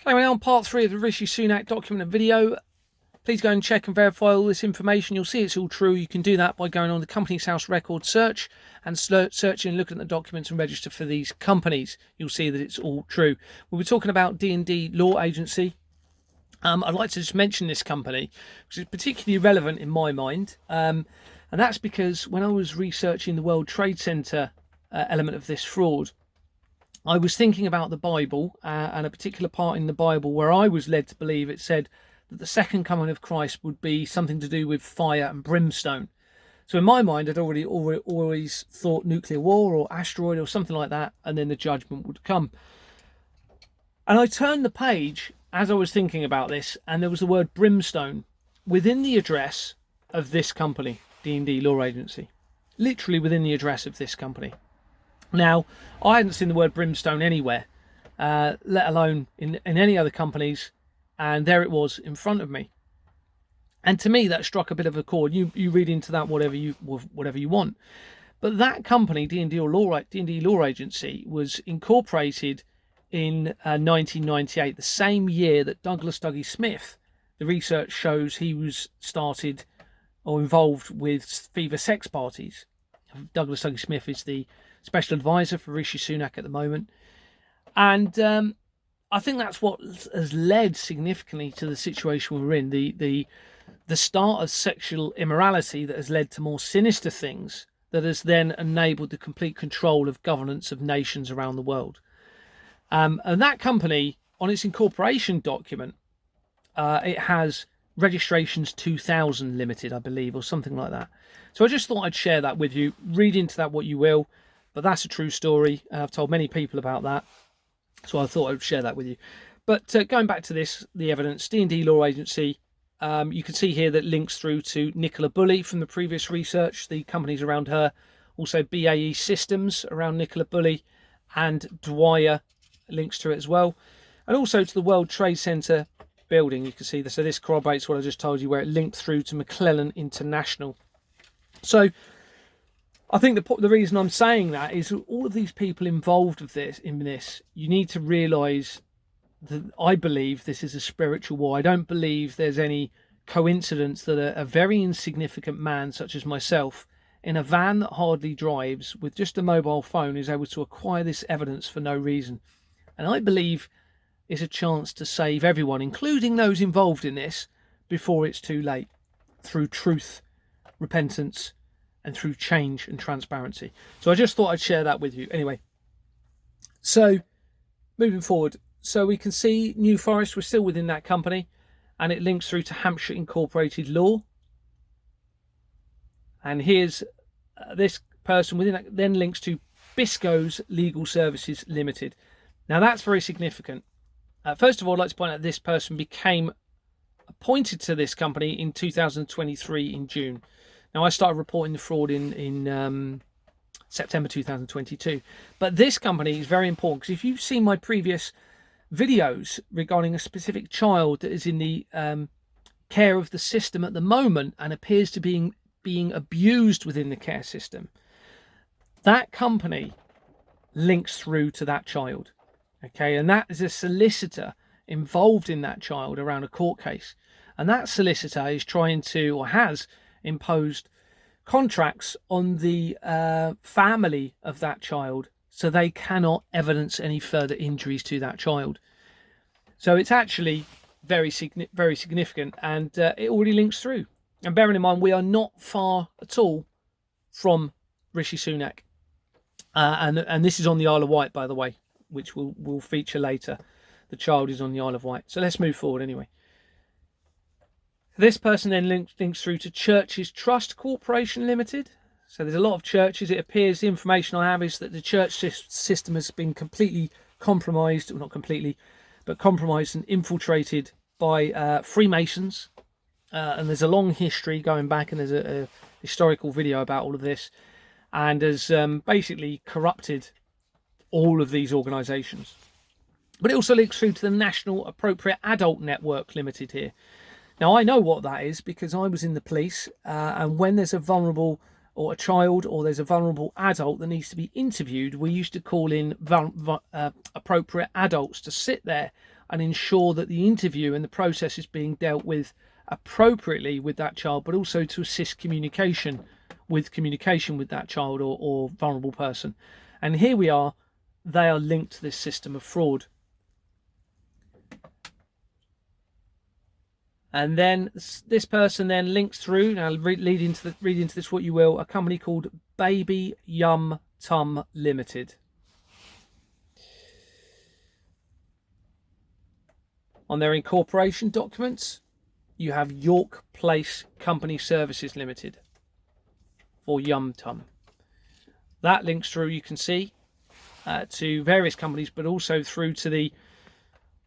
Anyway, on part 3 of the Rishi Sunak document and video, please go and check and verify all this information. You'll see it's all true. You can do that by going on the Companies House record search and searching and looking at the documents and register for these companies. You'll see that it's all true. We'll be talking about D&D Law Agency. I'd like to just mention this company, which is particularly relevant in my mind. And that's because when I was researching the World Trade Center element of this fraud, I was thinking about the Bible and a particular part in the Bible where I was led to believe it said that the second coming of Christ would be something to do with fire and brimstone. So in my mind, I'd always thought nuclear war or asteroid or something like that, and then the judgment would come. And I turned the page as I was thinking about this, and there was the word brimstone within the address of this company, D&D Law Agency, literally within the address of this company. Now, I hadn't seen the word brimstone anywhere, let alone in any other companies, and there it was in front of me. And to me, that struck a bit of a chord. You read into that whatever you want. But that company, D&D Law Agency, was incorporated in 1998, the same year that Douglas Dougie Smith, the research shows he was started or involved with fever sex parties. Douglas Dougie Smith is the special advisor for Rishi Sunak at the moment. And I think that's what has led significantly to the situation we're in, the start of sexual immorality that has led to more sinister things that has then enabled the complete control of governance of nations around the world. And that company, on its incorporation document, it has registrations 2000 limited, I believe, or something like that. So I just thought I'd share that with you. Read into that what you will, but that's a true story. I've told many people about that, so I thought I'd share that with you. But going back to this, the evidence, D&D Law Agency, you can see here that links through to Nicola Bulley from the previous research, the companies around her, also BAE Systems around Nicola Bulley, and Dwyer links to it as well, and also to the World Trade Center building. You can see this, so this corroborates what I just told you, where it linked through to McClellan International. So I think the reason I'm saying that is all of these people involved with this, you need to realize that I believe this is a spiritual war. I don't believe there's any coincidence that a very insignificant man such as myself, in a van that hardly drives, with just a mobile phone, is able to acquire this evidence for no reason. And I believe it's a chance to save everyone, including those involved in this, before it's too late, through truth, repentance, and through change and transparency. So I just thought I'd share that with you. Anyway, so moving forward, so we can see New Forest, we're still within that company, and it links through to Hampshire Incorporated Law. And here's this person within that, then links to Bisco's Legal Services Limited. Now that's very significant. First of all, I'd like to point out this person became appointed to this company in 2023 in June. Now I started reporting the fraud in September 2022. But this company is very important, because if you've seen my previous videos regarding a specific child that is in the care of the system at the moment and appears to be being abused within the care system, that company links through to that child. Okay, and that is a solicitor involved in that child around a court case. And that solicitor is trying to, or has imposed contracts on the family of that child, so they cannot evidence any further injuries to that child. So it's actually very significant, and it already links through. And bearing in mind, we are not far at all from Rishi Sunak. And this is on the Isle of Wight, by the way, which will feature later. The child is on the Isle of Wight. So let's move forward anyway. This person then links through to Churches Trust Corporation Limited. So there's a lot of churches. It appears the information I have is that the church system has been completely compromised, well, not completely, but compromised and infiltrated by Freemasons. And there's a long history going back, and there's a historical video about all of this, and has basically corrupted all of these organisations. But it also links through to the National Appropriate Adult Network Limited here. Now, I know what that is because I was in the police, and when there's a vulnerable or a child or there's a vulnerable adult that needs to be interviewed, we used to call in appropriate adults to sit there and ensure that the interview and the process is being dealt with appropriately with that child, but also to assist communication with that child or vulnerable person. And here we are, they are linked to this system of fraud. And then this person then links through, now read into this what you will, a company called Baby Yum Tum Limited. On their incorporation documents, you have York Place Company Services Limited for Yum Tum. That links through, you can see, to various companies, but also through to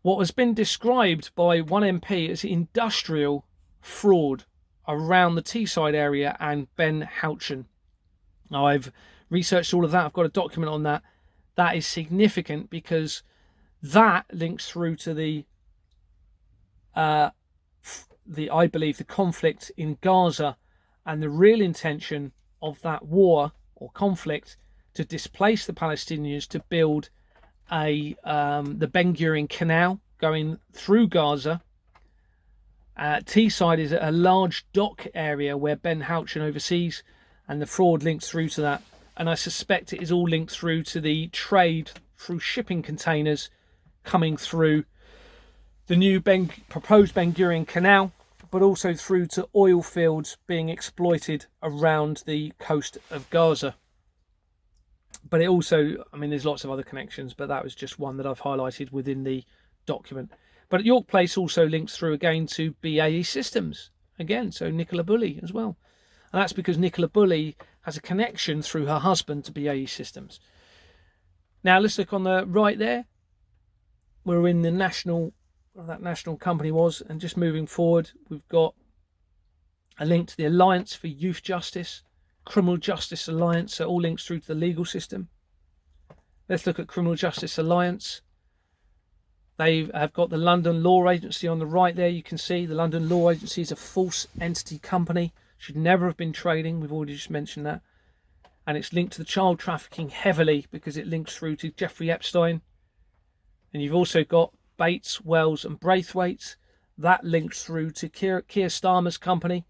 what has been described by one MP as industrial fraud around the Teesside area and Ben Houchen. Now, I've researched all of that. I've got a document on that. That is significant because that links through to I believe, the conflict in Gaza and the real intention of that war or conflict to displace the Palestinians to build the Ben Gurion Canal going through Gaza. Teesside is a large dock area where Ben Houchen oversees, and the fraud links through to that. And I suspect it is all linked through to the trade through shipping containers coming through the new proposed Ben Gurion Canal, but also through to oil fields being exploited around the coast of Gaza. But it also, I mean, there's lots of other connections, but that was just one that I've highlighted within the document. But York Place also links through again to BAE Systems, again, so Nicola Bulley as well. And that's because Nicola Bulley has a connection through her husband to BAE Systems. Now let's look on the right there. We're in the national, where that national company was, and just moving forward, we've got a link to the Alliance for Youth Justice, Criminal Justice Alliance, so all links through to the legal system. Let's look at Criminal Justice Alliance. They have got the London Law Agency on the right there. You can see the London Law Agency is a false entity company. Should never have been trading. We've already just mentioned that. And it's linked to the child trafficking heavily because it links through to Jeffrey Epstein. And you've also got Bates, Wells and Braithwaite. That links through to Keir Starmer's company,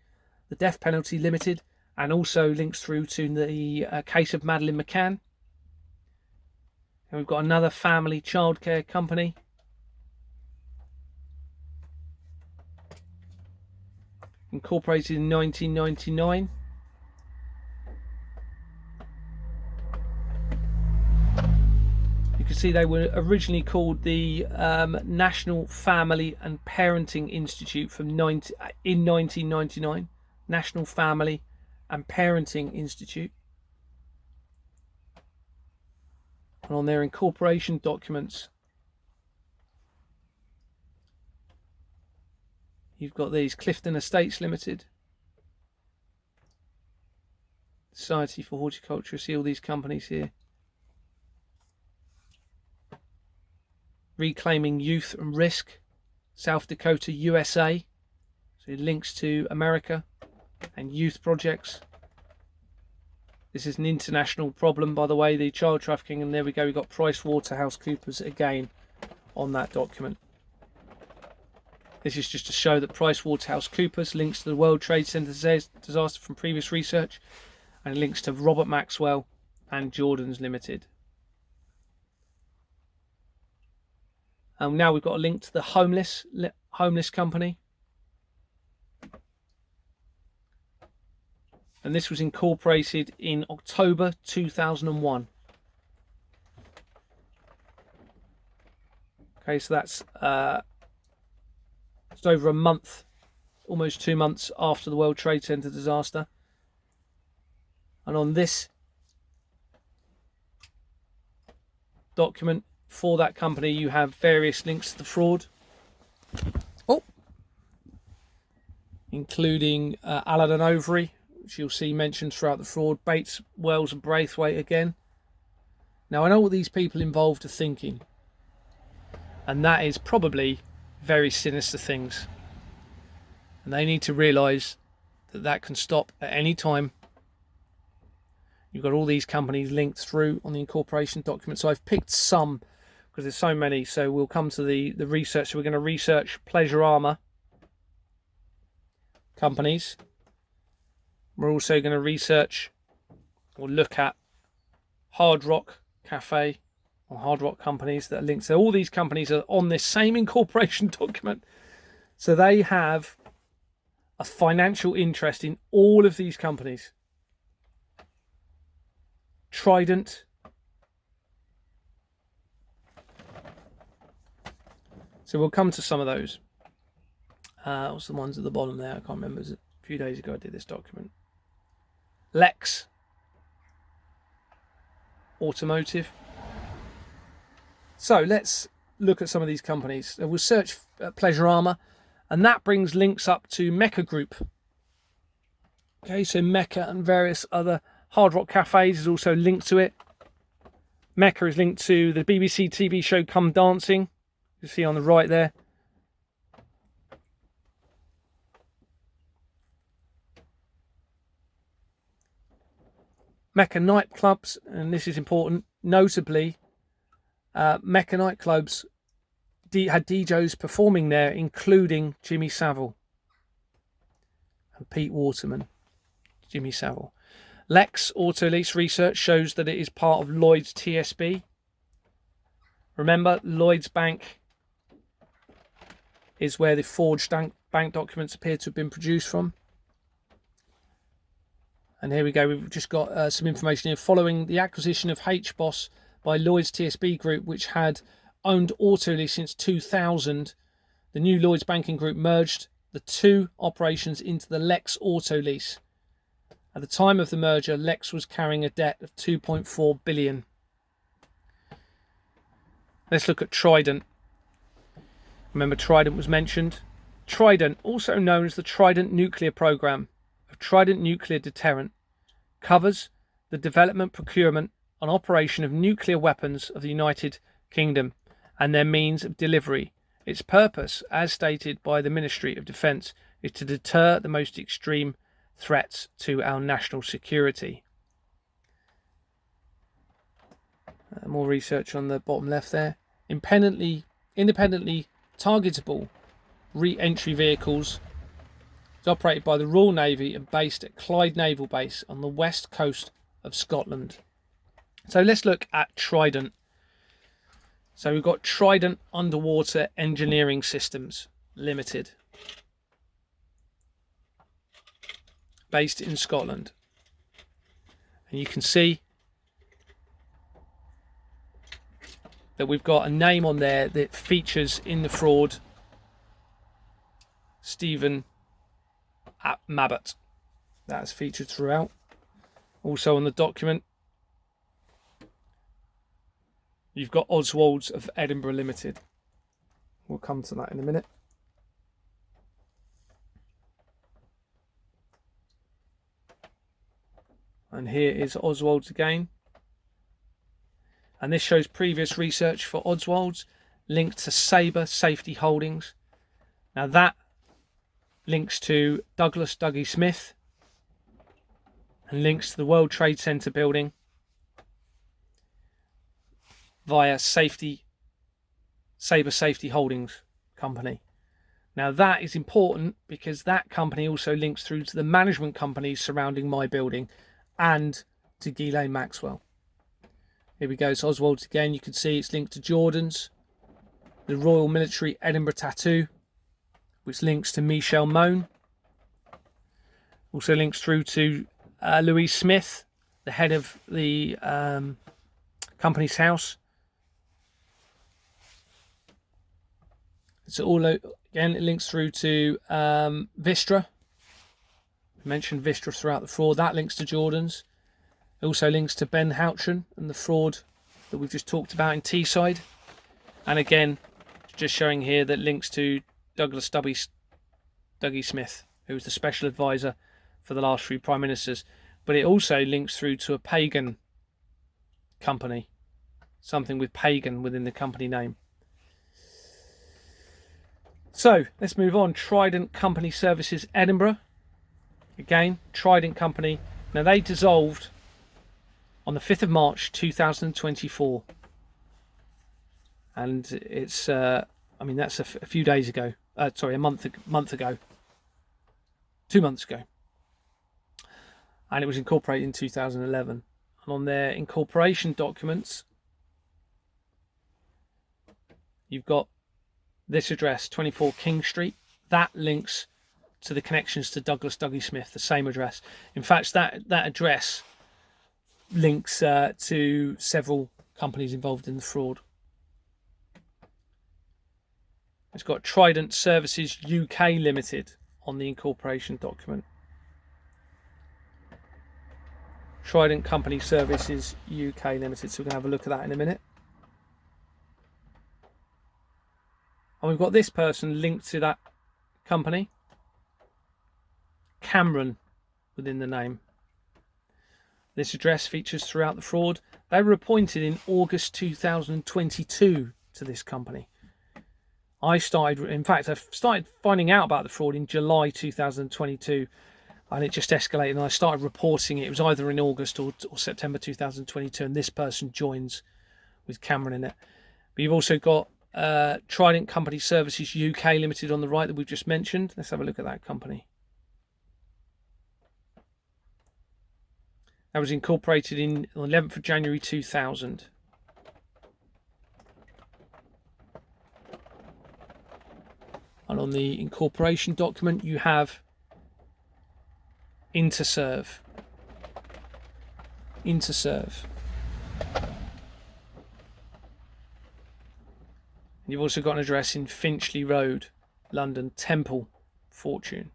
the Death Penalty Limited, and also links through to the case of Madeleine McCann. And we've got another family childcare company. Incorporated in 1999. You can see they were originally called the National Family and Parenting Institute in 1999. National Family and Parenting Institute. And on their incorporation documents, you've got these: Clifton Estates Limited, Society for Horticulture. See all these companies here. Reclaiming Youth and Risk, South Dakota, USA. So it links to America and youth projects. This is an international problem, by the way, the child trafficking. And there we go, we've got PricewaterhouseCoopers again on that document. This is just to show that PricewaterhouseCoopers links to the World Trade Center disaster from previous research, and it links to Robert Maxwell and Jordan's Limited. And now we've got a link to the homeless company. And this was incorporated in October 2001. Okay, so that's just over a month, almost 2 months after the World Trade Center disaster. And on this document for that company, you have various links to the fraud. Including Allen and Overy, which you'll see mentioned throughout the fraud. Bates, Wells and Braithwaite again. Now I know what these people involved are thinking, and that is probably very sinister things, and they need to realise that that can stop at any time. You've got all these companies linked through on the incorporation document, so I've picked some because there's so many. So we'll come to the research. So we're going to research pleasure armor companies. We're also going to research or look at Hard Rock Cafe or Hard Rock companies that are linked. So all these companies are on this same incorporation document. So they have a financial interest in all of these companies. Trident. So we'll come to some of those. What's the ones at the bottom there? I can't remember. It was a few days ago I did this document. Lex. Automotive. So let's look at some of these companies. We'll search pleasure armor, and that brings links up to Mecca Group. Okay, so Mecca and various other Hard Rock Cafes is also linked to it. Mecca is linked to the BBC TV show Come Dancing. You see on the right there. Mecca nightclubs, and this is important, notably, Mecca nightclubs had DJs performing there, including Jimmy Savile and Pete Waterman. Jimmy Savile. Lex Auto Lease research shows that it is part of Lloyd's TSB. Remember, Lloyd's Bank is where the forged bank documents appear to have been produced from. And here we go, we've just got some information here. Following the acquisition of HBOS by Lloyd's TSB Group, which had owned Autolease since 2000, the new Lloyd's Banking Group merged the two operations into the Lex Autolease. At the time of the merger, Lex was carrying a debt of 2.4 billion. Let's look at Trident. Remember, Trident was mentioned. Trident, also known as the Trident nuclear program of Trident nuclear deterrent, covers the development, procurement and operation of nuclear weapons of the United Kingdom and their means of delivery. Its purpose, as stated by the Ministry of Defence, is to deter the most extreme threats to our national security. More research on the bottom left there. Independently targetable re-entry vehicles. It's operated by the Royal Navy and based at Clyde Naval Base on the west coast of Scotland. So let's look at Trident. So we've got Trident Underwater Engineering Systems Limited, based in Scotland. And you can see that we've got a name on there that features in the fraud, Stephen Mabbott. That's featured throughout. Also on the document, you've got Oswald's of Edinburgh Limited. We'll come to that in a minute. And here is Oswald's again. And this shows previous research for Oswald's linked to Sabre Safety Holdings. Now that links to Douglas Dougie Smith and links to the World Trade Center building via Sabre Safety Holdings company. Now that is important because that company also links through to the management companies surrounding my building and to Ghislaine Maxwell. Here we go, it's Oswald's again. You can see it's linked to Jordan's, the Royal Military Edinburgh Tattoo, which links to Michelle Moan. Also links through to Louise Smith, the head of the company's house. So all again, it links through to Vistra. I mentioned Vistra throughout the fraud. That links to Jordan's. It also links to Ben Houchen and the fraud that we've just talked about in Teesside. And again, just showing here that links to Douglas Dougie Smith, who was the special advisor for the last three prime ministers. But it also links through to a pagan company, something with pagan within the company name. So let's move on. Trident Company Services Edinburgh. Again, Trident Company. Now they dissolved on the 5th of March 2024. and it's I mean, that's a few days ago. Sorry, a month ago, 2 months ago, and it was incorporated in 2011. And on their incorporation documents, you've got this address, 24 King Street. That links to the connections to Douglas Dougie Smith, the same address. In fact, that address links to several companies involved in the fraud. It's got Trident Services UK Limited on the incorporation document. Trident Company Services UK Limited. So we're going to have a look at that in a minute. And we've got this person linked to that company. Cameron within the name. This address features throughout the fraud. They were appointed in August 2022 to this company. I started finding out about the fraud in July 2022, and it just escalated, and I started reporting it. It was either in August or September 2022, and this person joins with Cameron in it. But you've also got Trident Company Services UK Limited on the right that we've just mentioned. Let's have a look at that company. That was incorporated on the 11th of January 2000. And on the incorporation document, you have Interserve. And you've also got an address in Finchley Road, London, Temple, Fortune.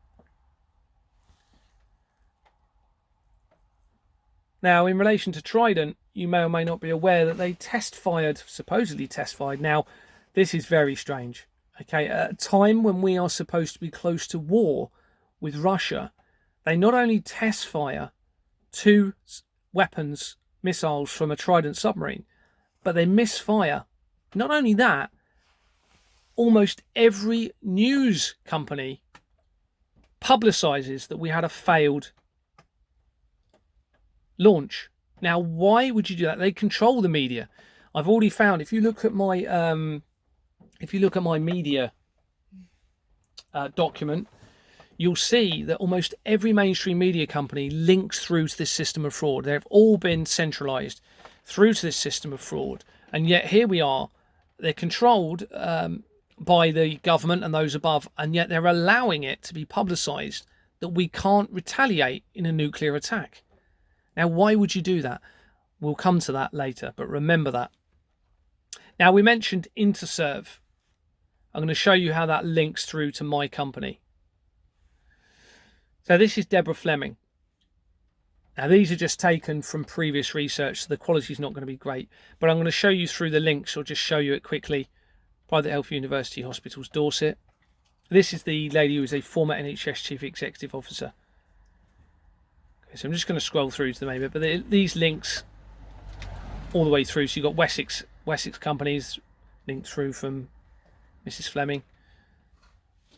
Now, in relation to Trident, you may or may not be aware that they supposedly test fired. Now, this is very strange. Okay, at a time when we are supposed to be close to war with Russia, they not only test fire 2 weapons, missiles from a Trident submarine, but they misfire. Not only that, almost every news company publicises that we had a failed launch. Now, why would you do that? They control the media. I've already found, if you look at my media document, you'll see that almost every mainstream media company links through to this system of fraud. They've all been centralized through to this system of fraud, and yet here we are. They're controlled by the government and those above, and yet they're allowing it to be publicized that we can't retaliate in a nuclear attack. Now, why would you do that? We'll come to that later, but remember that. Now, we mentioned Interserve. I'm going to show you how that links through to my company. So this is Deborah Fleming. Now, these are just taken from previous research, so the quality is not going to be great, but I'm going to show you through the links, or just show you it quickly. Private Health University Hospitals, Dorset. This is the lady who is a former NHS Chief Executive Officer. Okay, so I'm just going to scroll through to the main bit, but these links all the way through. So you've got Wessex companies linked through from Mrs. Fleming.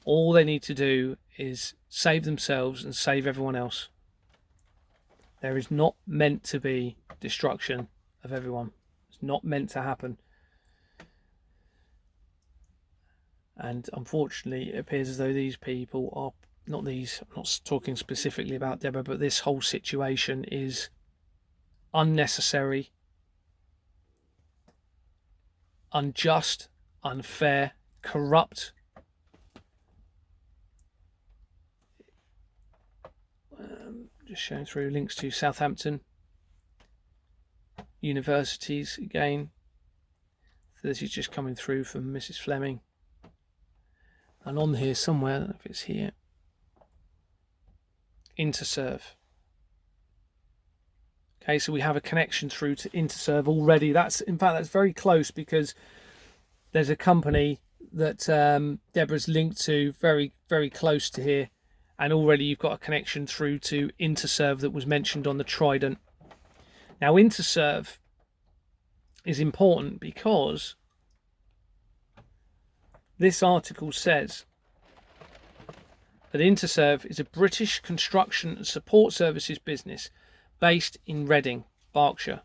All they need to do is save themselves and save everyone else. There is not meant to be destruction of everyone. It's not meant to happen. And unfortunately, it appears as though these people are I'm not talking specifically about Deborah, but this whole situation is unnecessary, unjust, unfair, corrupt. Just showing through links to Southampton universities again. So this is just coming through from Mrs. Fleming. And on here somewhere, I don't know if it's here, Interserve. Okay, so we have a connection through to Interserve already. That's very close, because there's a company that Deborah's linked to very, very close to here, and already you've got a connection through to Interserve that was mentioned on the Trident. Now, Interserve is important because this article says that Interserve is a British construction and support services business based in Reading, Berkshire,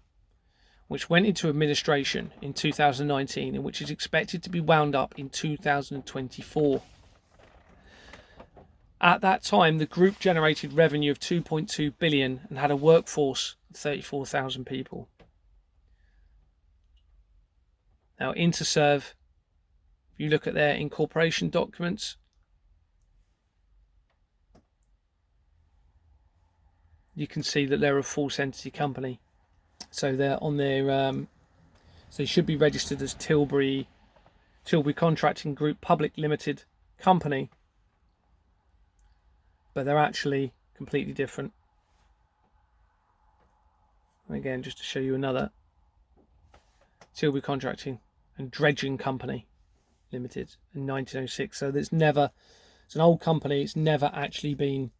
which went into administration in 2019 and which is expected to be wound up in 2024. At that time, the group generated revenue of 2.2 billion and had a workforce of 34,000 people. Now, Interserve, if you look at their incorporation documents, you can see that they're a false entity company. So they're on their, so they should be registered as Tilbury Contracting Group Public Limited Company, but they're actually completely different. And again, just to show you another, Tilbury Contracting and Dredging Company Limited in 1906. So it's an old company. It's never actually been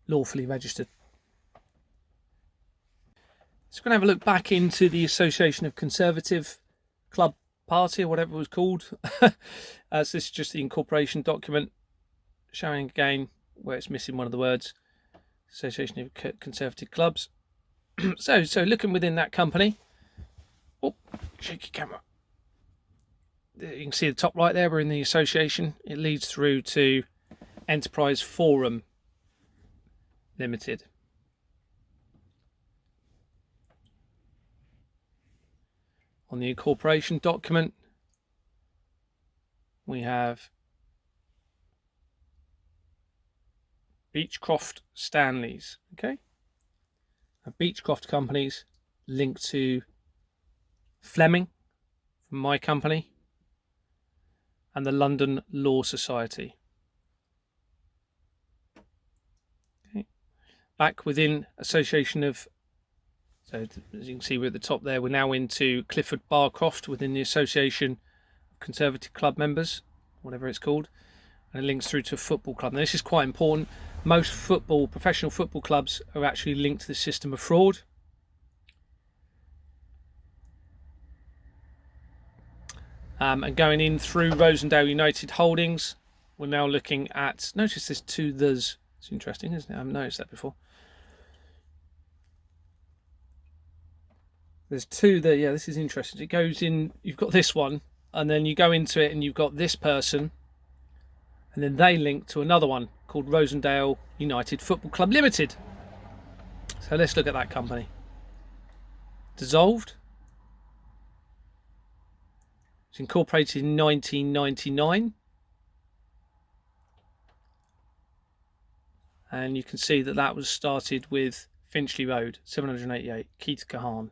lawfully registered. So we're going to have a look back into the Association of Conservative Club Party, or whatever it was called. So this is just the incorporation document, showing again where it's missing one of the words. Association of Conservative Clubs. So looking within that company. Oh, shake your camera. You can see the top right there, we're in the association. It leads through to Enterprise Forum Limited. On the incorporation document, we have Beechcroft Stanleys. Okay, Beechcroft companies linked to Fleming from my company and the London Law Society. Okay. Back within association of, so as you can see, we're at the top there. We're now into Clifford Barcroft within the Association of Conservative Club Members, whatever it's called, and it links through to a football club. Now this is quite important. Most professional football clubs are actually linked to the system of fraud. And going in through Rosendale United Holdings, we're now looking at, notice there's two there's. It's interesting, isn't it? I haven't noticed that before. There's two there. Yeah, this is interesting. It goes in, you've got this one, and then you go into it and you've got this person, and then they link to another one called Rosendale United Football Club Limited. So let's look at that company. Dissolved. It's incorporated in 1999. And you can see that that was started with Finchley Road, 788, Keith Kahan.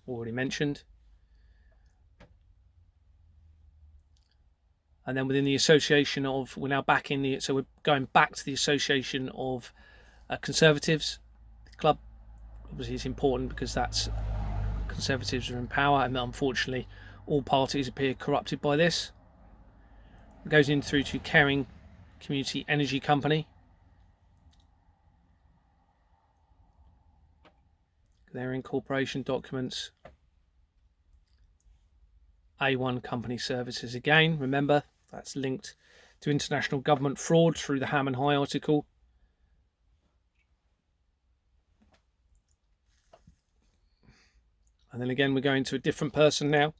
Already mentioned. And then within the association of, we're now back in the, so we're going back to the association of Conservatives. The club, obviously it's important because that's, Conservatives are in power, and unfortunately all parties appear corrupted by this. It goes in through to Caring Community Energy Company. Their incorporation documents. A1 Company Services again. Remember, that's linked to international government fraud through the Harman High article. And then again, we're going to a different person now.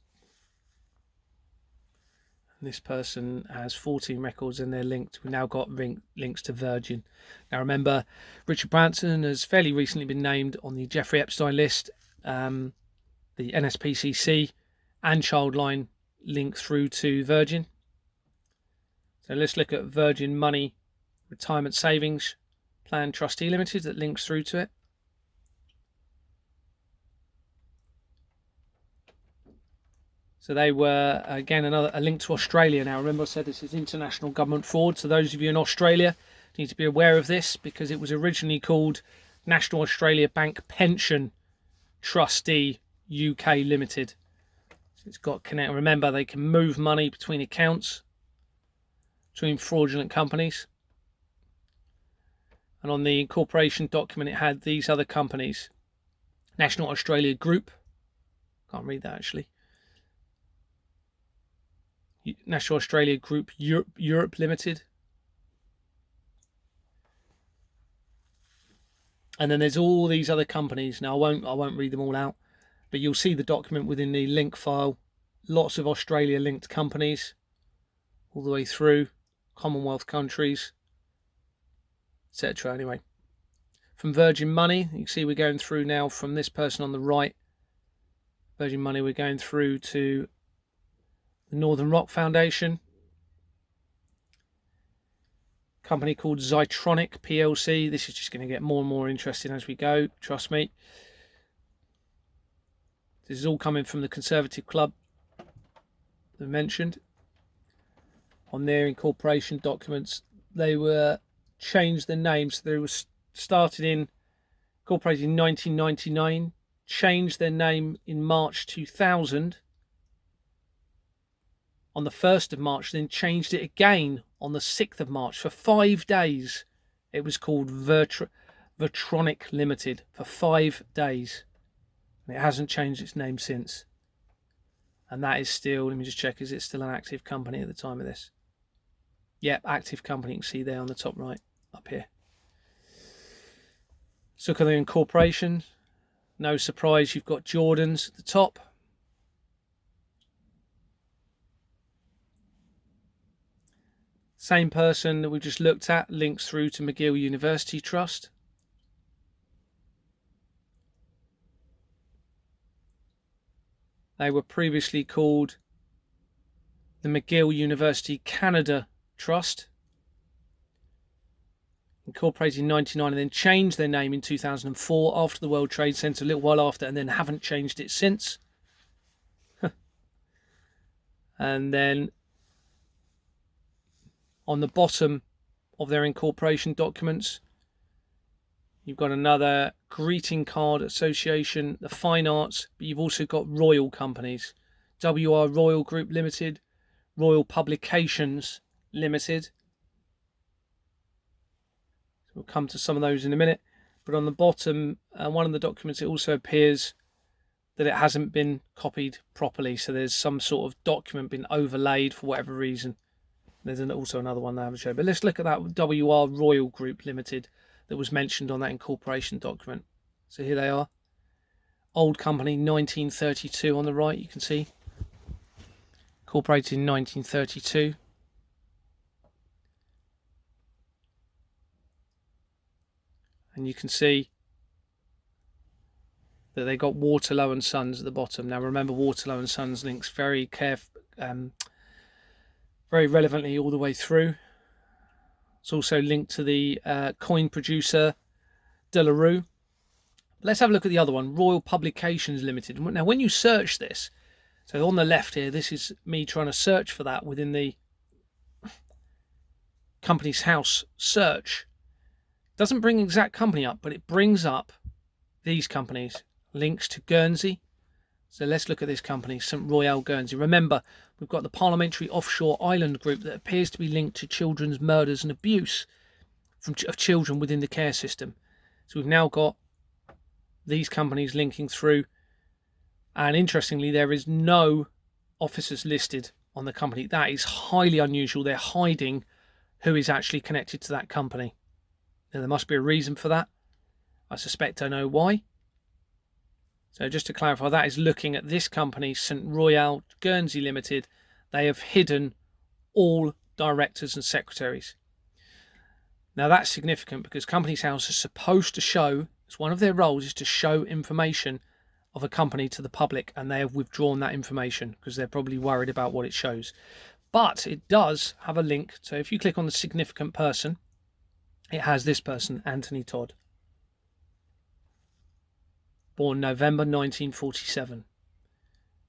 This person has 14 records and they're linked. We've now got links to Virgin. Now remember, Richard Branson has fairly recently been named on the Jeffrey Epstein list. The NSPCC and Childline link through to Virgin. So let's look at Virgin Money Retirement Savings Plan Trustee Limited that links through to it. So they were, again, a link to Australia. Now, remember I said this is international government fraud. So those of you in Australia need to be aware of this because it was originally called National Australia Bank Pension Trustee UK Limited. So it's got connect. Remember, they can move money between accounts, between fraudulent companies. And on the incorporation document, it had these other companies. National Australia Group. Can't read that actually. National Australia Group Europe Limited. And then there's all these other companies. Now I won't read them all out, but you'll see the document within the link file. Lots of Australia linked companies all the way through, Commonwealth countries, etc. Anyway, from Virgin Money, you can see we're going through now from this person on the right, Virgin Money, we're going through to the Northern Rock Foundation, company called Zytronic PLC. This is just going to get more and more interesting as we go, trust me. This is all coming from the Conservative Club they mentioned. On their incorporation documents, they were changed their names. They were started in incorporated in 1999, changed their name in March 2000 on the 1st of March, then changed it again on the 6th of March. For 5 days it was called Zytronic Limited for 5 days, and it hasn't changed its name since. And that is still, let me just check, is it still an active company at the time of this? Yep, active company. You can see there on the top right up here. Let's look at the incorporation. No surprise, you've got Jordan's at the top. Same person that we just looked at links through to McGill University Trust. They were previously called the McGill University Canada Trust, incorporated in 1999 and then changed their name in 2004 after the World Trade Center, a little while after, and then haven't changed it since. And then on the bottom of their incorporation documents, you've got another greeting card association, the fine arts, but you've also got royal companies. WR Royal Group Limited, Royal Publications Limited. So we'll come to some of those in a minute. But on the bottom, one of the documents, it also appears that it hasn't been copied properly. So there's some sort of document been overlaid for whatever reason. There's also another one that I haven't shown. But let's look at that WR Royal Group Limited that was mentioned on that incorporation document. So here they are. Old company, 1932 on the right, you can see. Incorporated in 1932. And you can see that they got Waterlow and Sons at the bottom. Now remember, Waterlow and Sons links very relevantly all the way through. It's also linked to the coin producer De La Rue. Let's have a look at the other one, Royal Publications Limited. Now when you search this, so on the left here, this is me trying to search for that within the Companies House search. It doesn't bring exact company up, but it brings up these companies, links to Guernsey. So let's look at this company, St Royal Guernsey. Remember, we've got the Parliamentary Offshore Island Group that appears to be linked to children's murders and abuse of children within the care system. So we've now got these companies linking through. And interestingly, there is no officers listed on the company. That is highly unusual. They're hiding who is actually connected to that company. Now, there must be a reason for that. I suspect I know why. So just to clarify, that is looking at this company, St Royal Guernsey Limited. They have hidden all directors and secretaries. Now that's significant because Companies House is supposed to show, it's one of their roles is to show information of a company to the public, and they have withdrawn that information because they're probably worried about what it shows. But it does have a link. So if you click on the significant person, it has this person, Anthony Todd. Born November 1947.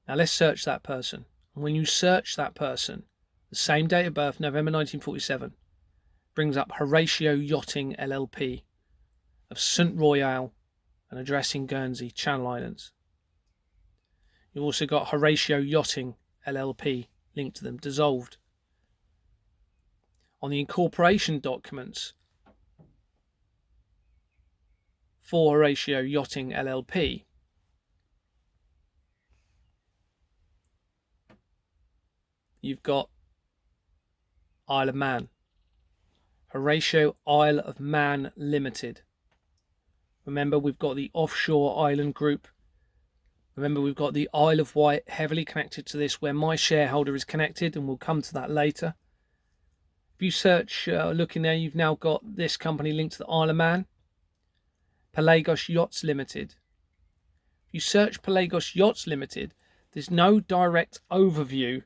Now let's search that person. And when you search that person, the same date of birth, November 1947, brings up Horatio Yachting LLP of St Royal, an address in Guernsey, Channel Islands. You've also got Horatio Yachting LLP linked to them, dissolved. On the incorporation documents for Horatio Yachting LLP, you've got Isle of Man, Horatio Isle of Man Limited, Remember, we've got the offshore island group. Remember, we've got the Isle of Wight heavily connected to this, where my shareholder is connected, and we'll come to that later. If you search, look in there, you've now got this company linked to the Isle of Man, Pelagos Yachts Limited. If you search Pelagos Yachts Limited, there's no direct overview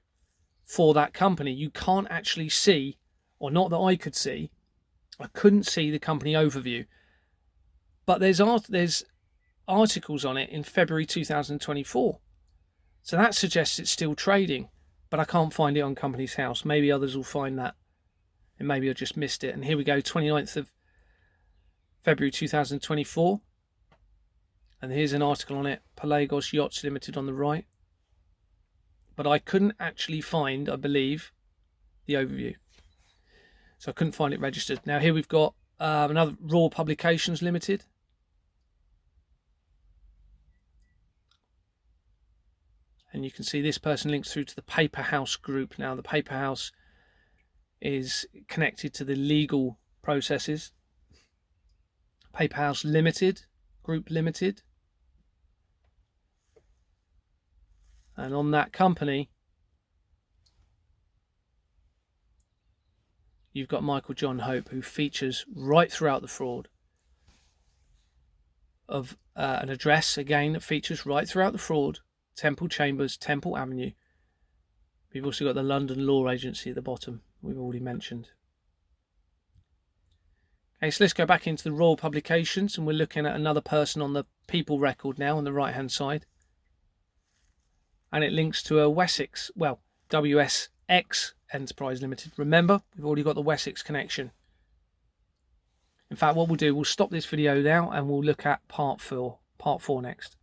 for that company. You can't actually see, or not that I could see, I couldn't see the company overview. But there's articles on it in February 2024. So that suggests it's still trading, but I can't find it on Companies House. Maybe others will find that, and maybe I just missed it. And here we go, 29th of February 2024. And here's an article on it, Pelagos Yachts Limited on the right. But I couldn't actually find, I believe, the overview. So I couldn't find it registered. Now here we've got another Raw Publications Limited. And you can see this person links through to the Paper House group. Now the Paper House is connected to the legal processes. Paper House Limited, Group Limited. And on that company, you've got Michael John Hope, who features right throughout the fraud of an address, again, that features right throughout the fraud. Temple Chambers, Temple Avenue. We've also got the London Law Agency at the bottom, we've already mentioned. Okay, so let's go back into the Royal Publications, and we're looking at another person on the people record now on the right hand side. And it links to a Wessex, well, WSX Enterprise Limited. Remember, we've already got the Wessex connection. In fact, what we'll do, we'll stop this video now and we'll look at part four next.